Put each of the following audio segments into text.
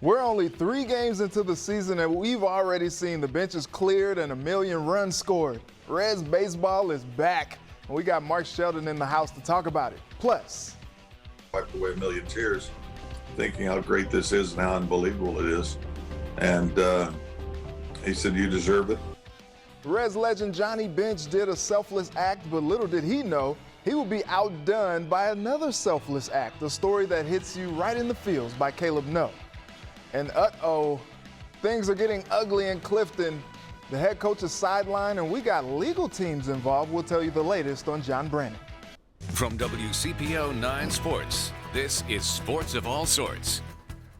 We're only 3 games into the season and we've already seen the benches cleared and 1 million runs scored. Reds baseball is back, and we got Mark Sheldon in the house to talk about it. Plus, wiped away 1 million tears thinking how great this is and how unbelievable it is. And he said, "You deserve it." Reds legend Johnny Bench did a selfless act, but little did he know he would be outdone by another selfless act, a story that hits you right in the feels by Caleb Noe. And things are getting ugly in Clifton. The head coach is sidelined, and we got legal teams involved. We'll tell you the latest on John Brannon. From WCPO 9 Sports, this is Sports of All Sorts.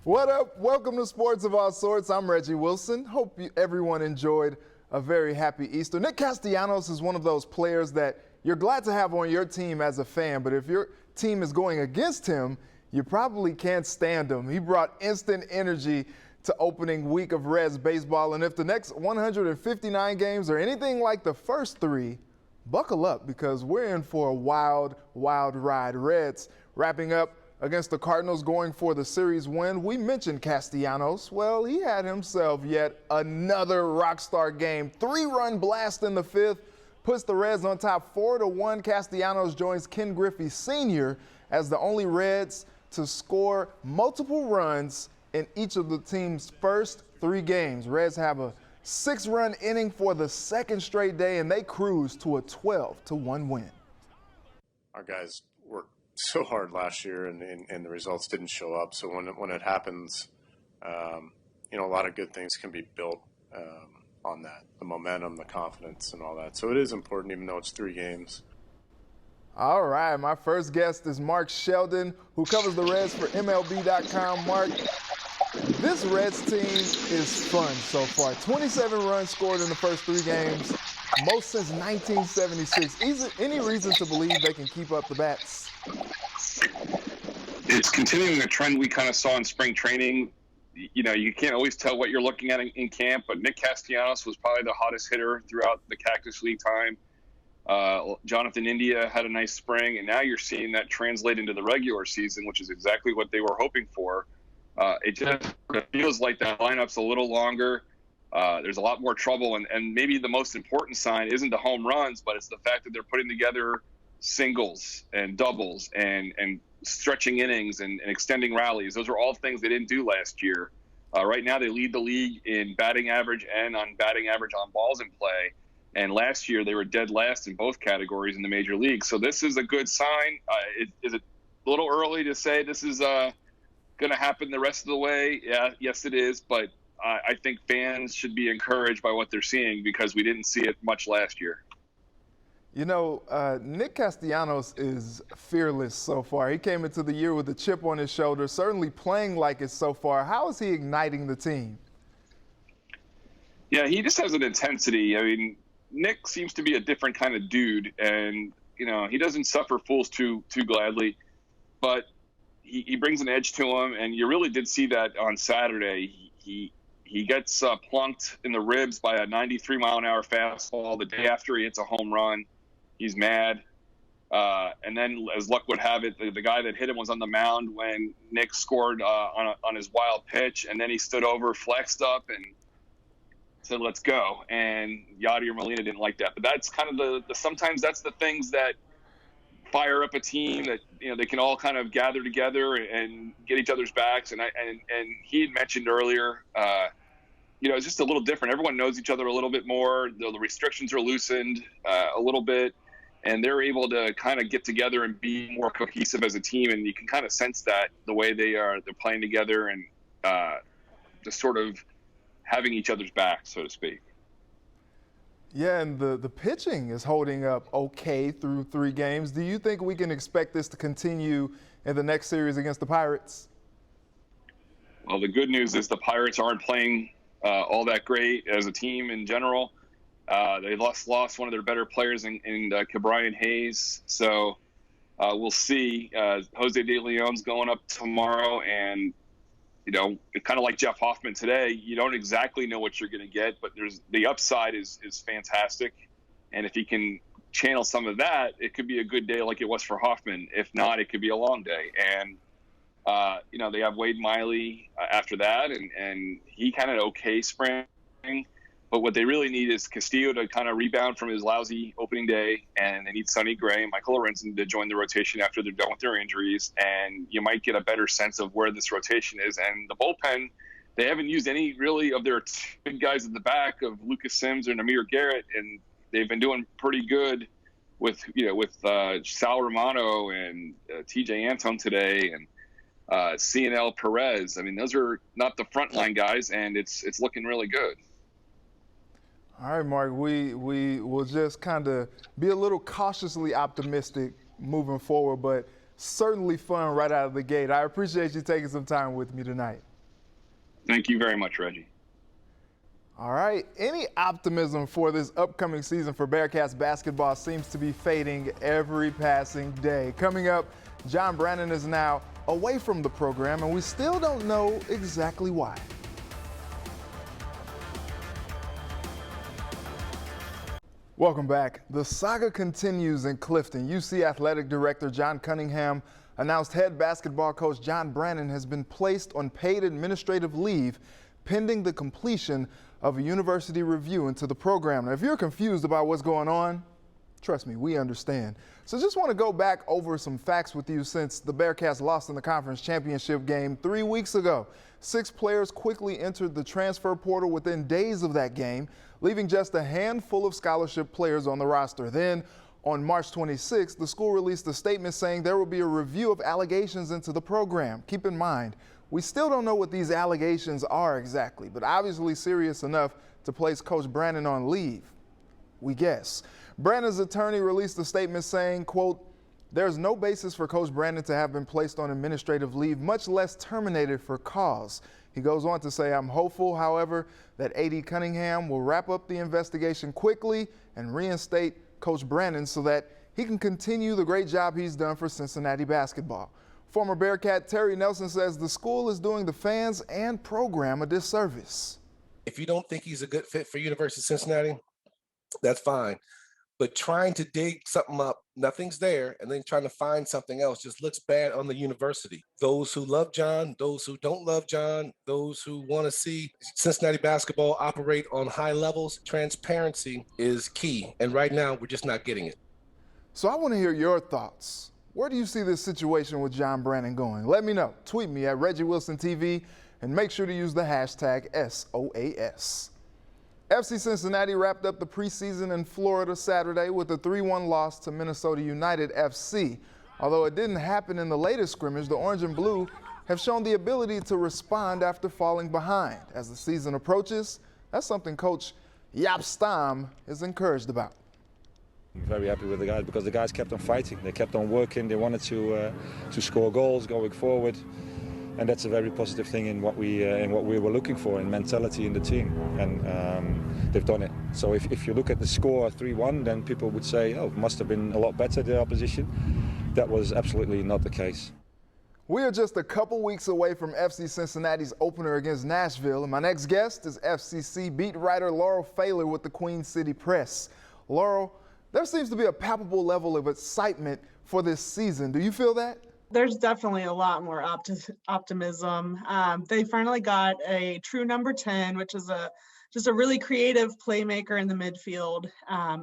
What up? Welcome to Sports of All Sorts. I'm Reggie Wilson. Hope everyone enjoyed a very happy Easter. Nick Castellanos is one of those players that you're glad to have on your team as a fan, but if your team is going against him, you probably can't stand him. He brought instant energy to opening week of Reds baseball, and if the next 159 games are anything like the first 3, buckle up because we're in for a wild, wild ride. Reds wrapping up against the Cardinals, going for the series win. We mentioned Castellanos. Well, he had himself yet another rock star game. 3-run blast in the 5th puts the Reds on top 4-1. Castellanos joins Ken Griffey Sr. as the only Reds to score multiple runs in each of the team's first 3 games. Reds have a 6-run inning for the second straight day, and they cruise to a 12-1 win. Our guys worked so hard last year, and the results didn't show up. So when it happens, a lot of good things can be built on that, the momentum, the confidence, and all that. So it is important, even though it's 3 games. All right, my first guest is Mark Sheldon, who covers the Reds for MLB.com. Mark, this Reds team is fun so far. 27 runs scored in the first 3 games, most since 1976. Any reason to believe they can keep up the bats? It's continuing a trend we kind of saw in spring training. You can't always tell what you're looking at in camp, but Nick Castellanos was probably the hottest hitter throughout the Cactus League time. Jonathan India had a nice spring, and now you're seeing that translate into the regular season, which is exactly what they were hoping for. It just feels like that lineup's a little longer. There's a lot more trouble, and maybe the most important sign isn't the home runs, but it's the fact that they're putting together singles and doubles and stretching innings and extending rallies. Those are all things they didn't do last year. Right now they lead the league in batting average and on batting average on balls in play. And last year they were dead last in both categories in the major league. So this is a good sign. Is it a little early to say this is going to happen the rest of the way? Yeah, yes, it is. But I think fans should be encouraged by what they're seeing because we didn't see it much last year. Nick Castellanos is fearless so far. He came into the year with a chip on his shoulder, certainly playing like it so far. How is he igniting the team? Yeah, he just has an intensity. I mean, Nick seems to be a different kind of dude, and he doesn't suffer fools too gladly, but he brings an edge to him, and you really did see that on Saturday. He gets plunked in the ribs by a 93-mile-an-hour fastball. The day after he hits a home run, he's mad, and then as luck would have it, the guy that hit him was on the mound when Nick scored on his wild pitch, and then he stood over, flexed up, and said, "Let's go." And Yadier Molina didn't like that. But that's kind of sometimes that's the things that fire up a team that, they can all kind of gather together and get each other's backs. And he had mentioned earlier, it's just a little different. Everyone knows each other a little bit more. The restrictions are loosened a little bit, and they're able to kind of get together and be more cohesive as a team. And you can kind of sense that the way they're playing together and just sort of having each other's back, so to speak. Yeah, and the pitching is holding up okay through 3 games. Do you think we can expect this to continue in the next series against the Pirates? Well, the good news is the Pirates aren't playing all that great as a team in general. They lost one of their better players in Ke'Bryan Hayes. So we'll see. Jose De Leon's going up tomorrow, and kind of like Jeff Hoffman today, you don't exactly know what you're going to get, but the upside is fantastic. And if he can channel some of that, it could be a good day like it was for Hoffman. If not, it could be a long day. And They have Wade Miley after that, and he kind of okay spring. But what they really need is Castillo to kind of rebound from his lousy opening day, and they need Sonny Gray and Michael Lorenzen to join the rotation after they're done with their injuries, and you might get a better sense of where this rotation is. And the bullpen, they haven't used any really of their big guys at the back of Lucas Sims or Namir Garrett, and they've been doing pretty good with Sal Romano and TJ Antone today and CNL Perez. I mean, those are not the frontline guys, and it's looking really good. All right, Mark, we will just kind of be a little cautiously optimistic moving forward, but certainly fun right out of the gate. I appreciate you taking some time with me tonight. Thank you very much, Reggie. All right, any optimism for this upcoming season for Bearcats basketball seems to be fading every passing day. Coming up, John Brannen is now away from the program, and we still don't know exactly why. Welcome back. The saga continues in Clifton. UC Athletic Director John Cunningham announced head basketball coach John Brannen has been placed on paid administrative leave pending the completion of a university review into the program. Now, if you're confused about what's going on, trust me, we understand. So just want to go back over some facts with you since the Bearcats lost in the conference championship game 3 weeks ago. 6 players quickly entered the transfer portal within days of that game, leaving just a handful of scholarship players on the roster. Then on March 26th, the school released a statement saying there will be a review of allegations into the program. Keep in mind, we still don't know what these allegations are exactly, but obviously serious enough to place Coach Brannen on leave, we guess. Brannen's attorney released a statement saying, quote, "There's no basis for Coach Brannen to have been placed on administrative leave, much less terminated for cause." He goes on to say, "I'm hopeful, however, that AD Cunningham will wrap up the investigation quickly and reinstate Coach Brannen so that he can continue the great job he's done for Cincinnati basketball." Former Bearcat Terry Nelson says the school is doing the fans and program a disservice. If you don't think he's a good fit for University of Cincinnati, that's fine. But trying to dig something up, nothing's there, and then trying to find something else just looks bad on the university. Those who love John, those who don't love John, those who want to see Cincinnati basketball operate on high levels, transparency is key. And right now, we're just not getting it. So I want to hear your thoughts. Where do you see this situation with John Brannen going? Let me know. Tweet me at Reggie Wilson TV and make sure to use the hashtag SOAS. FC Cincinnati wrapped up the preseason in Florida Saturday with a 3-1 loss to Minnesota United FC. Although it didn't happen in the latest scrimmage, the Orange and Blue have shown the ability to respond after falling behind. As the season approaches, that's something Coach Jaap Stam is encouraged about. Very happy with the guys because the guys kept on fighting. They kept on working. They wanted to score goals going forward. And that's a very positive thing in what we were looking for in mentality in the team, and they've done it. So if you look at the score 3-1, then people would say, oh, it must have been a lot better, the opposition. That was absolutely not the case. We are just a couple weeks away from FC Cincinnati's opener against Nashville, and my next guest is FCC beat writer Laurel Pfahler with the Queen City Press. Laurel, there seems to be a palpable level of excitement for this season. Do you feel that? There's definitely a lot more optimism. They finally got a true number 10, which is just a really creative playmaker in the midfield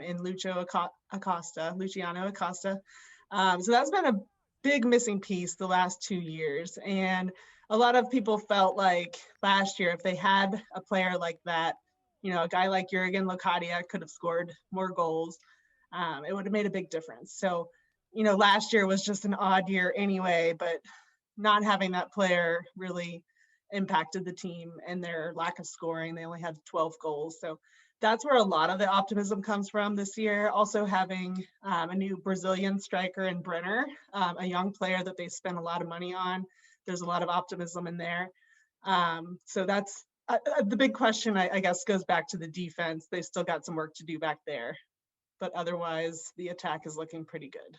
in Luciano Acosta. So that's been a big missing piece the last 2 years. And a lot of people felt like last year, if they had a player like that, a guy like Jurgen Locadia could have scored more goals. It would have made a big difference. So last year was just an odd year anyway, but not having that player really impacted the team and their lack of scoring. They only had 12 goals. So that's where a lot of the optimism comes from this year. Also having a new Brazilian striker in Brenner, a young player that they spent a lot of money on. There's a lot of optimism in there. So that's the big question, I guess, goes back to the defense. They still got some work to do back there. But otherwise, the attack is looking pretty good.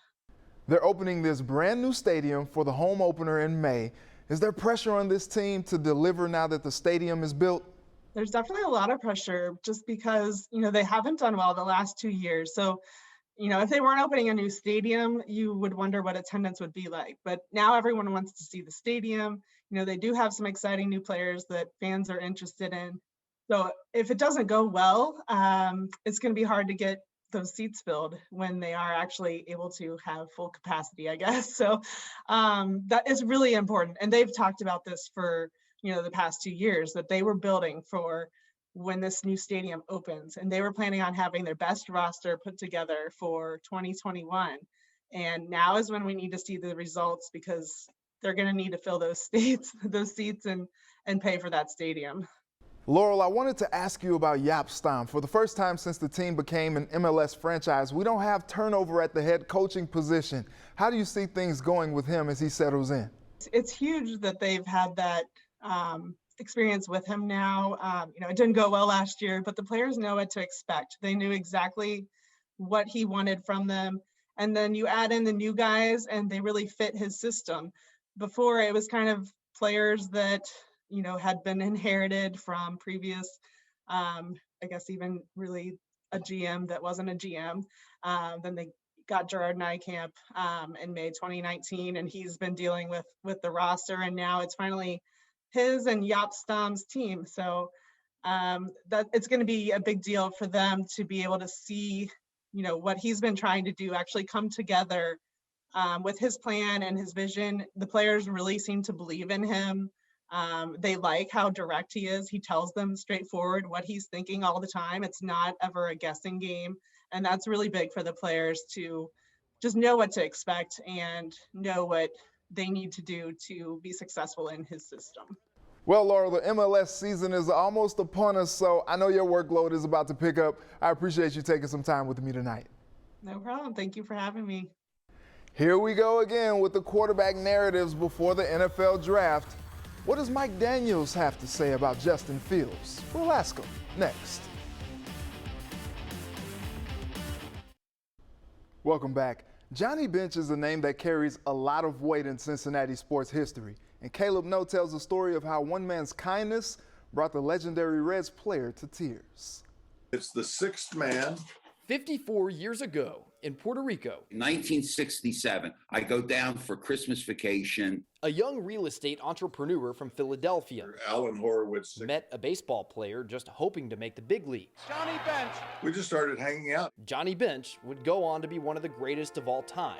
They're opening this brand new stadium for the home opener in May. Is there pressure on this team to deliver now that the stadium is built? There's definitely a lot of pressure just because, they haven't done well the last 2 years. So if they weren't opening a new stadium, you would wonder what attendance would be like. But now everyone wants to see the stadium. They do have some exciting new players that fans are interested in. So if it doesn't go well, it's going to be hard to get those seats filled when they are actually able to have full capacity, I guess. So that is really important. And they've talked about this for, the past 2 years, that they were building for when this new stadium opens, and they were planning on having their best roster put together for 2021. And now is when we need to see the results, because they're going to need to fill those seats and pay for that stadium. Laurel, I wanted to ask you about Jaap Stam. For the first time since the team became an MLS franchise, we don't have turnover at the head coaching position. How do you see things going with him as he settles in? It's huge that they've had that experience with him now. It didn't go well last year, but the players know what to expect. They knew exactly what he wanted from them. And then you add in the new guys and they really fit his system. Before, it was kind of players that, had been inherited from previous, I guess even really a GM that wasn't a GM. Then they got Gerard Nijkamp in May 2019, and he's been dealing with the roster, and now it's finally his and Jaap Stam's team. So that it's going to be a big deal for them to be able to see, what he's been trying to do actually come together with his plan and his vision. The players really seem to believe in him. They like how direct he is. He tells them straightforward what he's thinking all the time. It's not ever a guessing game. And that's really big for the players to just know what to expect and know what they need to do to be successful in his system. Well, Laurel, the MLS season is almost upon us, so I know your workload is about to pick up. I appreciate you taking some time with me tonight. No problem. Thank you for having me. Here we go again with the quarterback narratives before the NFL draft. What does Mike Daniels have to say about Justin Fields? We'll ask him next. Welcome back. Johnny Bench is a name that carries a lot of weight in Cincinnati sports history. And Caleb No tells the story of how one man's kindness brought the legendary Reds player to tears. It's the sixth man. 54 years ago in Puerto Rico. 1967, I go down for Christmas vacation. A young real estate entrepreneur from Philadelphia. Alan Horowitz. Met a baseball player just hoping to make the big leagues. Johnny Bench. We just started hanging out. Johnny Bench would go on to be one of the greatest of all time.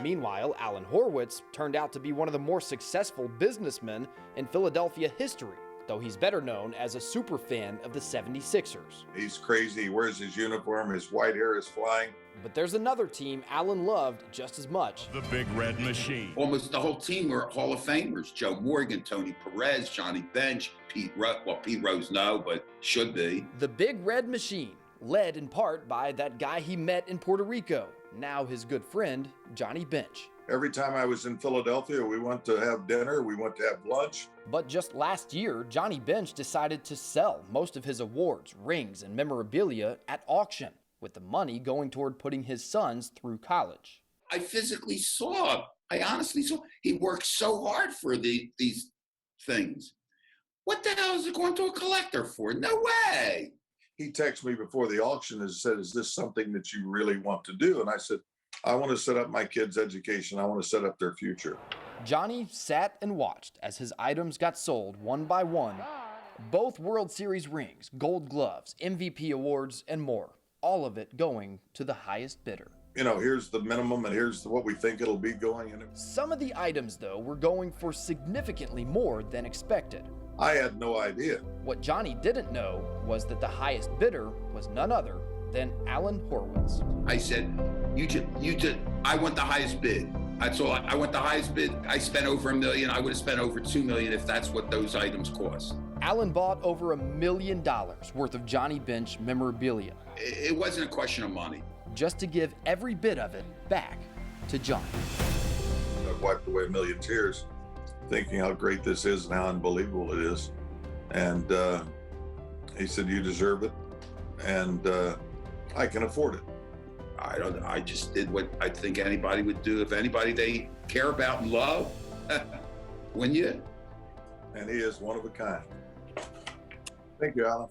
Meanwhile, Alan Horowitz turned out to be one of the more successful businessmen in Philadelphia history, though he's better known as a super fan of the 76ers. He's crazy. He wears his uniform. His white hair is flying. But there's another team Alan loved just as much. The Big Red Machine. Almost the whole team were Hall of Famers. Joe Morgan, Tony Perez, Johnny Bench, Pete Rose. Well, Pete Rose, no, but should be. The Big Red Machine, led in part by that guy he met in Puerto Rico, now his good friend, Johnny Bench. Every time I was in Philadelphia, we went to have dinner, we went to have lunch. But just last year, Johnny Bench decided to sell most of his awards, rings, and memorabilia at auction, with the money going toward putting his sons through college. I honestly saw, he worked so hard for these things. What the hell is it going to a collector for? No way. He texted me before the auction and said, is this something that you really want to do? And I said, I want to set up my kids' education. I want to set up their future. Johnny sat and watched as his items got sold one by one. Both World Series rings, Gold Gloves, MVP awards, and more. All of it going to the highest bidder. Here's the minimum and here's what we think it'll be going in. Some of the items, though, were going for significantly more than expected. I had no idea. What Johnny didn't know was that the highest bidder was none other than Alan Horowitz. I said, I want the highest bid. That's all. I want the highest bid. I spent over $1 million. I would have spent over $2 million if that's what those items cost. Alan bought over $1 million worth of Johnny Bench memorabilia. It wasn't a question of money. Just to give every bit of it back to Johnny. I've wiped away 1 million tears thinking how great this is and how unbelievable it is. And he said, you deserve it. And I can afford it. I just did what I think anybody would do. If anybody they care about and love, wouldn't you? And he is one of a kind. Thank you, Alan.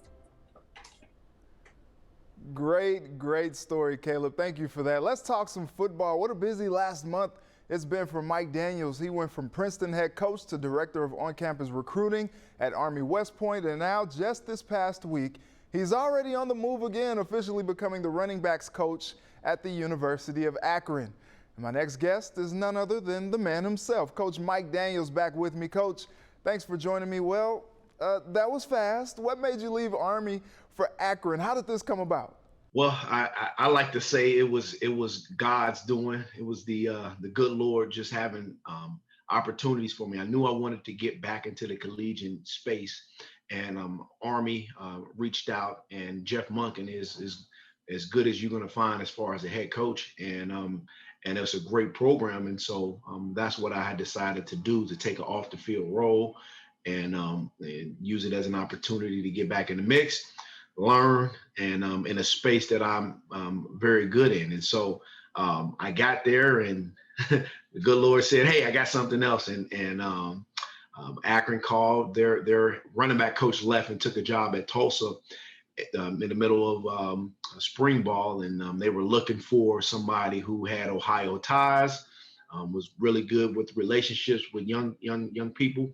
Great story, Caleb. Thank you for that. Let's talk some football. What a busy last month it's been for Mike Daniels. He went from Princeton head coach to director of on-campus recruiting at Army West Point, and now just this past week, he's already on the move again, officially becoming the running backs coach at the University of Akron. And my next guest is none other than the man himself, Coach Mike Daniels, back with me. Coach, thanks for joining me. Well, that was fast. What made you leave Army for Akron? How did this come about? Well, I like to say it was God's doing. It was the good Lord just having opportunities for me. I knew I wanted to get back into the collegiate space, and Army reached out, and Jeff Monken is as good as you're going to find as far as a head coach, and it's a great program, and so that's what I had decided to do, to take an off the field role and use it as an opportunity to get back in the mix, learn, and in a space that I'm very good in. And so I got there, and the good Lord said, "Hey, I got something else." And Akron called. Their running back coach left and took a job at Tulsa in the middle of spring ball, and they were looking for somebody who had Ohio ties, was really good with relationships with young people,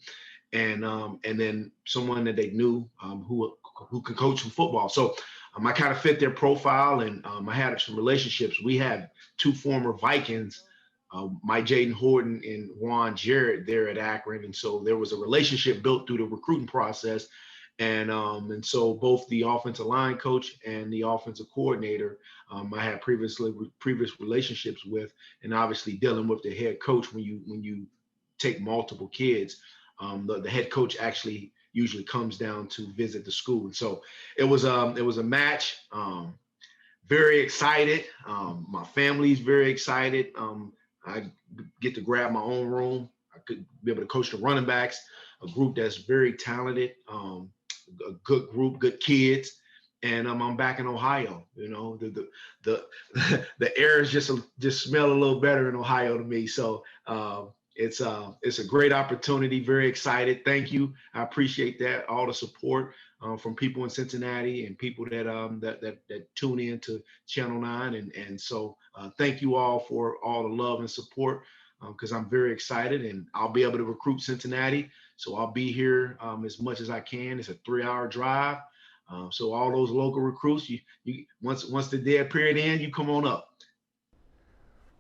and then someone that they knew who could coach some football. So I kind of fit their profile, and I had some relationships. We had two former Vikings, Mike Jaden Horton and Juan Jarrett, there at Akron, and so there was a relationship built through the recruiting process. And so both the offensive line coach and the offensive coordinator, I had previous relationships with, and obviously dealing with the head coach when you take multiple kids, the head coach actually usually comes down to visit the school. And so it was a match. Very excited. My family's very excited. I get to grab my own room. I could be able to coach the running backs, a group that's very talented, a good group, good kids. And I'm back in Ohio. You know, the air is just smell a little better in Ohio to me. So it's a great opportunity. Very excited. Thank you. I appreciate that. All the support from people in Cincinnati and people that tune in to Channel 9. And so thank you all for all the love and support, because I'm very excited, and I'll be able to recruit Cincinnati. So I'll be here as much as I can. It's a 3-hour drive. So all those local recruits, you once the dead period ends, you come on up.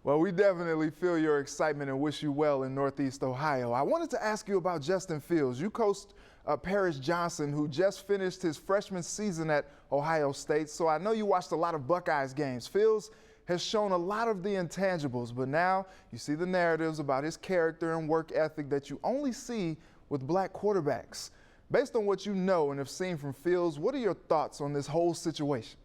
Well, we definitely feel your excitement and wish you well in Northeast Ohio. I wanted to ask you about Justin Fields. You coached Paris Johnson, who just finished his freshman season at Ohio State. So I know you watched a lot of Buckeyes games. Fields has shown a lot of the intangibles, but now you see the narratives about his character and work ethic that you only see with black quarterbacks. Based on what you know and have seen from Fields, what are your thoughts on this whole situation?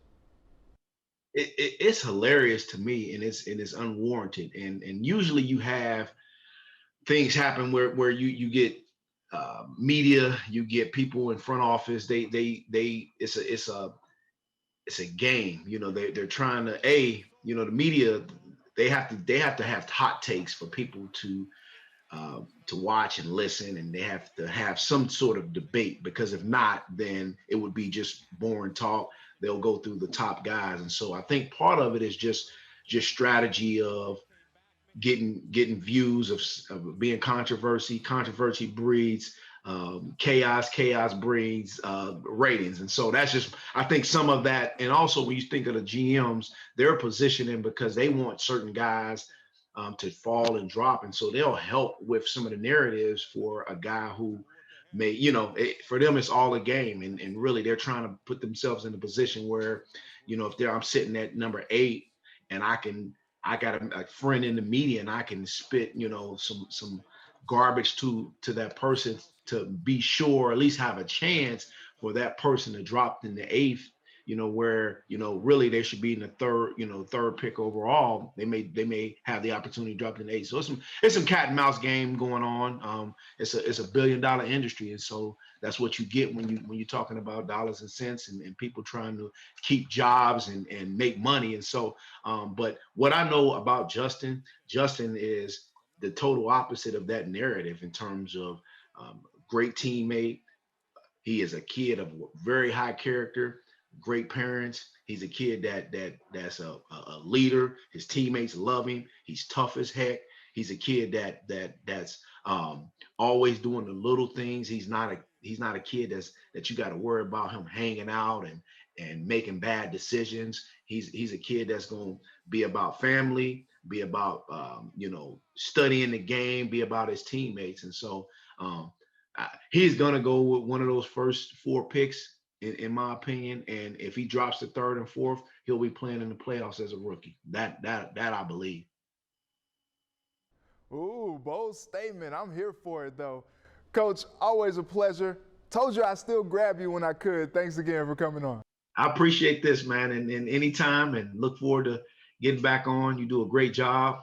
It's hilarious to me, and it's unwarranted. And usually you have things happen where you get media, you get people in front office. It's a game. You know, they're trying to the media, they have to have hot takes for people to watch and listen, and they have to have some sort of debate, because if not, then it would be just boring talk. They'll go through the top guys. And so I think part of it is just strategy of getting views of being controversy. Controversy breeds chaos breeds ratings. And so that's just, I think, some of that. And also when you think of the GMs, they're positioning because they want certain guys to fall and drop. And so they'll help with some of the narratives for a guy who may, for them, it's all a game. And really they're trying to put themselves in a position where, if I'm sitting at number 8 and I got a friend in the media and I can spit, some garbage to that person to be sure, at least have a chance for that person to drop in the 8th, where, really they should be in the third pick overall. They may have the opportunity to drop in the 8th. So it's some cat and mouse game going on. It's a $1 billion industry. And so that's what you get when you're talking about dollars and cents and people trying to keep jobs and make money. And so, but what I know about Justin is the total opposite of that narrative in terms of great teammate. He is a kid of very high character, great parents. He's a kid that's a leader. His teammates love him. He's tough as heck. He's a kid that's always doing the little things. He's not a kid that you got to worry about him hanging out and making bad decisions. He's a kid that's going to be about family, be about studying the game, be about his teammates. And so he's going to go with one of those first 4 picks in my opinion. And if he drops to 3rd and 4th, he'll be playing in the playoffs as a rookie. That I believe. Ooh, bold statement. I'm here for it, though. Coach, always a pleasure. Told you I'd still grab you when I could. Thanks again for coming on. I appreciate this, man, and anytime, and look forward to getting back on. You do a great job.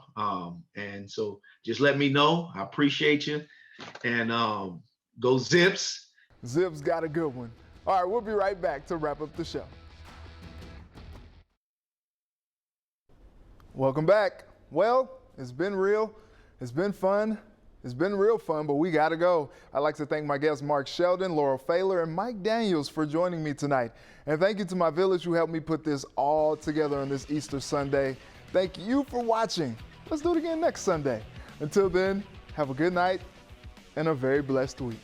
And so just let me know. I appreciate you. And go Zips. Zips got a good one. All right, we'll be right back to wrap up the show. Welcome back. Well, it's been real. It's been fun. It's been real fun, but we got to go. I'd like to thank my guests Mark Sheldon, Laurel Pfahler, and Mike Daniels for joining me tonight. And thank you to my village who helped me put this all together on this Easter Sunday. Thank you for watching. Let's do it again next Sunday. Until then, have a good night and a very blessed week.